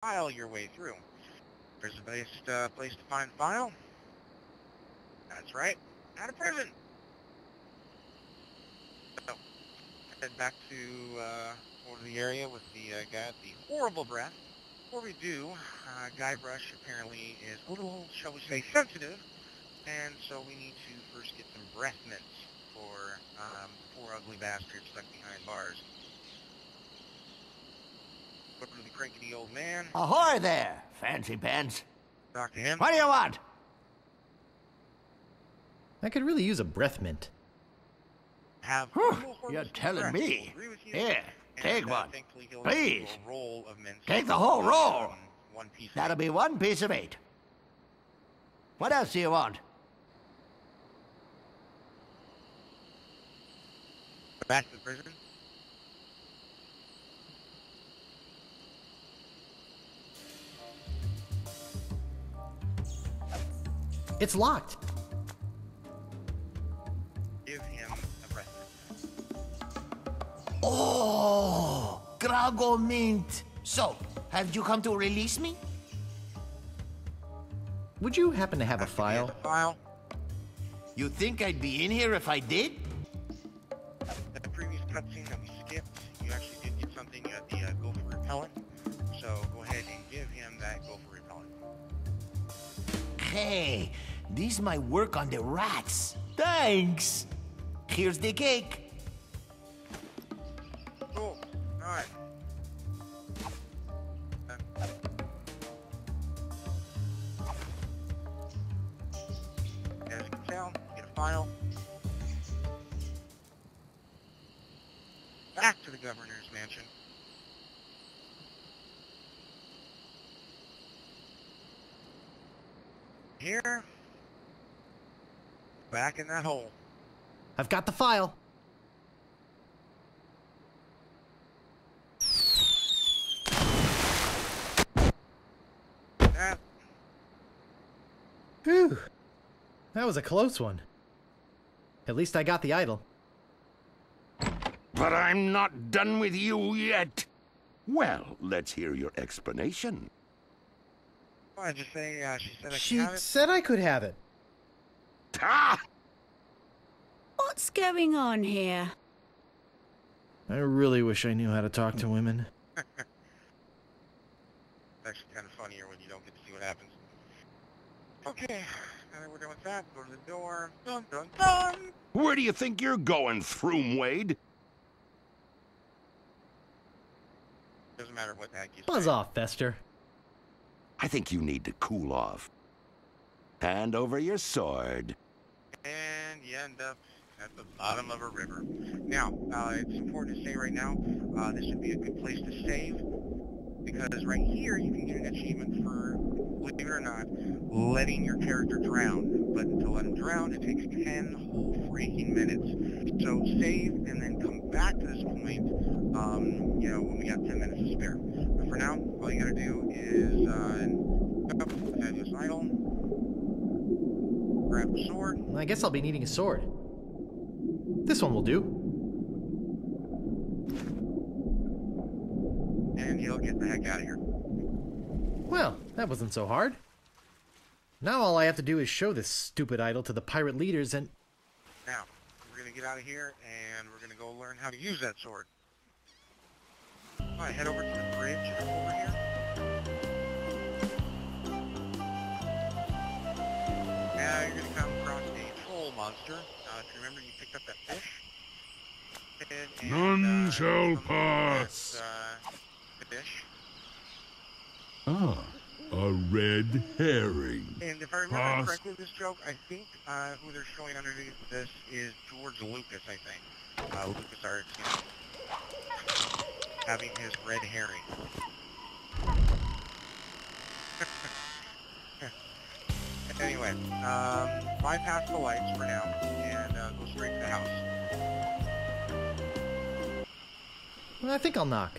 file your way through. There's the best place to find file. That's right, out of prison. So, head back to over the area with the guy with the horrible breath. Before we do, Guybrush apparently is a little, shall we say, sensitive, and so we need to first get some breath mints for poor ugly bastard stuck behind bars. Go to the cranky old man. Ahoy there, fancy pants. Talk to him. What do you want? I could really use a breath mint. Have You're telling me. Here, and, take one. Thankfully he'll Please. give you a roll of mints. Take the whole roll. One piece of That'll it. be 1 piece of 8. What else do you want? Back to the prison. It's locked. Give him a breath mint. Oh, Grago Mint. So, have you come to release me? Would you happen to have a After he file? has a file. You think I'd be in here if I did? At the previous cutscene that we skipped, you actually did get something. You had the gopher repellent. So go ahead and give him that gopher repellent. Hey, this might work on the rats. Thanks. Here's the cake. Cool. All right. As you can tell, get a file. Back to the governor's mansion. Here. Back in that hole. I've got the file. That Whew. That was a close one. At least I got the idol. But I'm not done with you yet. Well, let's hear your explanation. What did I just say? She said I could She have it. said I could have it. Ah! What's going on here? I really wish I knew how to talk to women. It's actually kind of funnier when you don't get to see what happens. Okay, now that we're done with that, go to the door. Dun dun dun! Where do you think you're going, Throom Wade? Doesn't matter what the heck you Buzz say. off, Fester. I think you need to cool off. Hand over your sword. And you end up at the bottom of a river. Now, it's important to say right now, this would be a good place to save, because right here you can get an achievement for, believe it or not, letting your character drown. But to let him drown, it takes 10 whole freaking minutes. So save and then come back to this point, when we got 10 minutes to spare. But for now, all you gotta do is, have this idol, grab a sword. I guess I'll be needing a sword. This one will do. And he'll get the heck out of here. Well, that wasn't so hard. Now all I have to do is show this stupid idol to the pirate leaders and... Now, we're going to get out of here, and we're going to go learn how to use that sword. Alright, head over to the bridge over here. Now you're going to come across a troll monster. If you remember, you picked up that fish. And, None shall come pass. at, the fish. Ah, a red herring. And if I remember Pass. correctly, this joke, I think who they're showing underneath this is George Lucas, I think. Lucas Arts, having his red herring. Anyway, bypass the lights for now, and go straight to the house. Well, I think I'll knock.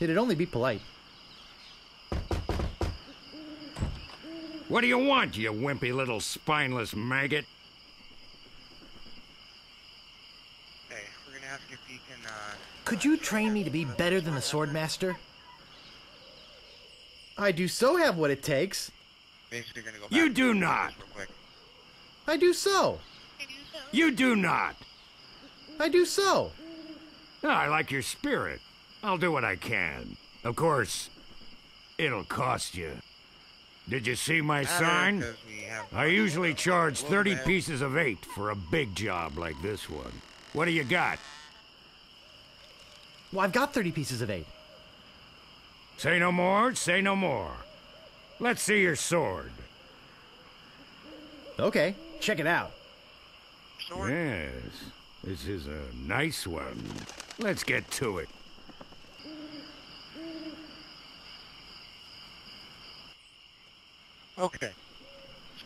It'd only be polite. What do you want, you wimpy little spineless maggot? Hey, we're gonna ask if he can, Could you train me to be better than the swordmaster? I do so have what it takes. Basically, gonna go back You to do the not. real quick. I do so. You do not. I do so. I like your spirit. I'll do what I can. Of course, it'll cost you. Did you see my sign? 'Cause we have I usually charge Look, 30 man. pieces of 8 for a big job like this one. What do you got? Well, I've got 30 pieces of 8. Say no more, say no more. Let's see your sword. Okay, check it out. sword. Yes, this is a nice one. Let's get to it. Okay.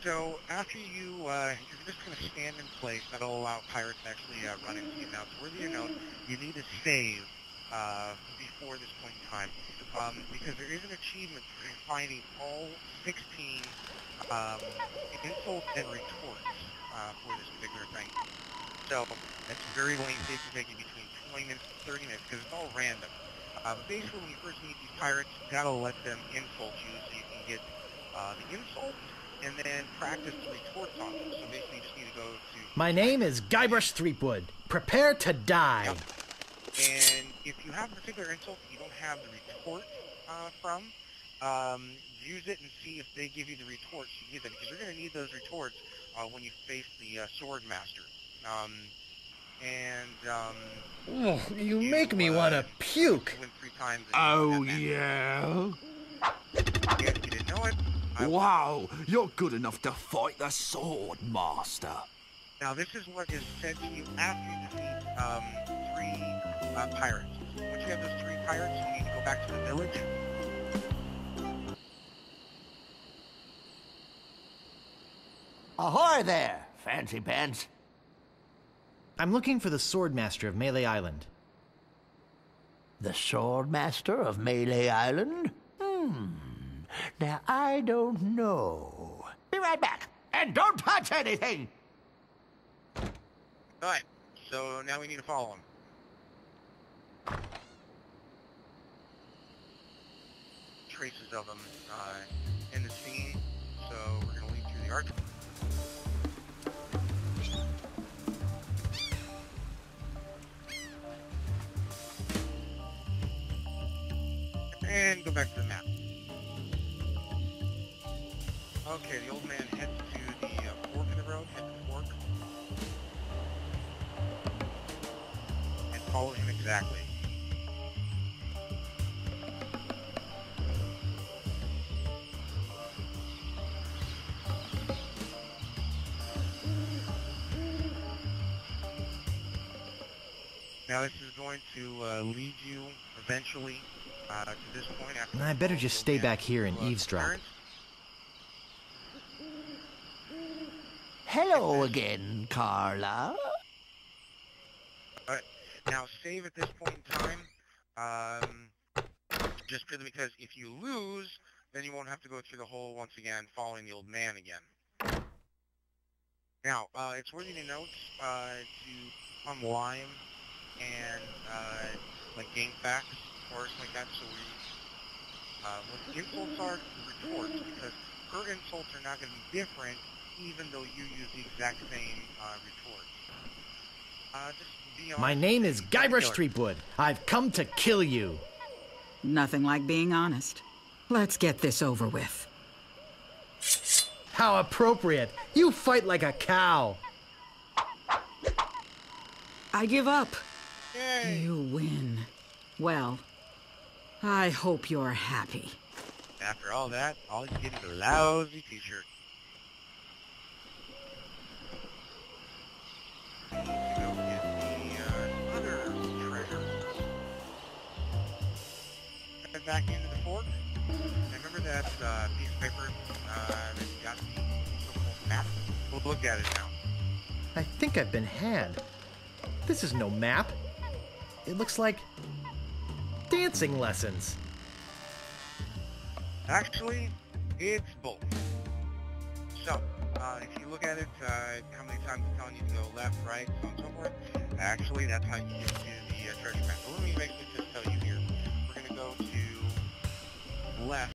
So after you're just going to stand in place. That'll allow pirates to actually run into you. Now, it's worthy to note, you need to save before this point in time, because there is an achievement for finding all 16 insults and retorts for this particular thing. So that's very lengthy. It can take you between 20 minutes and 30 minutes because it's all random. Basically, when you first meet these pirates, you got to let them insult you so you can get the insults and then practice the retorts on them. So basically, you just need to go to... My name is Guybrush Threepwood. Prepare to die. Yep. And if you have a particular insult that you don't have the retort from, use it and see if they give you the retorts you need them, because you're going to need those retorts when you face the Sword Master. Oh, you make me want to puke. Win 3 times. Oh, yeah? If you didn't know it, Wow, you're good enough to fight the Sword Master. now this is what is said to you after you defeat 3 pirates. Once you have those 3 pirates, you need to go back to the village. Ahoy there, fancy pants. I'm looking for the Sword Master of Melee Island. The Sword Master of Melee Island? Now, I don't know. Be right back, and don't touch anything! Alright, so now we need to follow him. Traces of him in the scene, so we're going to lead through the arch. And go back to the map. Okay, the old man heads to the fork of the road, head to the fork. And follow him exactly. Now this is going to lead you eventually to this point. After I better just stay back here and eavesdrop. Hello again, Carla. Alright, now save at this point in time, just purely because if you lose, then you won't have to go through the hole once again, following the old man again. Now, it's worthy to note, to unlime and, like, gain facts, or something like that, so what the insults are, retorts, because her insults are not going to be different, even though you use the exact same retorts. Just be honest. My name is Guybrush Threepwood. I've come to kill you. Nothing like being honest. Let's get this over with. How appropriate. You fight like a cow. I give up. Yay! You win. Well, I hope you're happy. After all that, all you get is a lousy t-shirt. We need to go get the other treasure. Head back into the fork. And remember that piece of paper that you got the so-called map? We'll look at it now. I think I've been had. This is no map. It looks like dancing lessons. Actually, it's both. So, if you look at it, how many times it's telling you to go left, right, so on and so forth, actually, that's how you get to the treasure map. So let me basically just tell you here. We're going to go to left.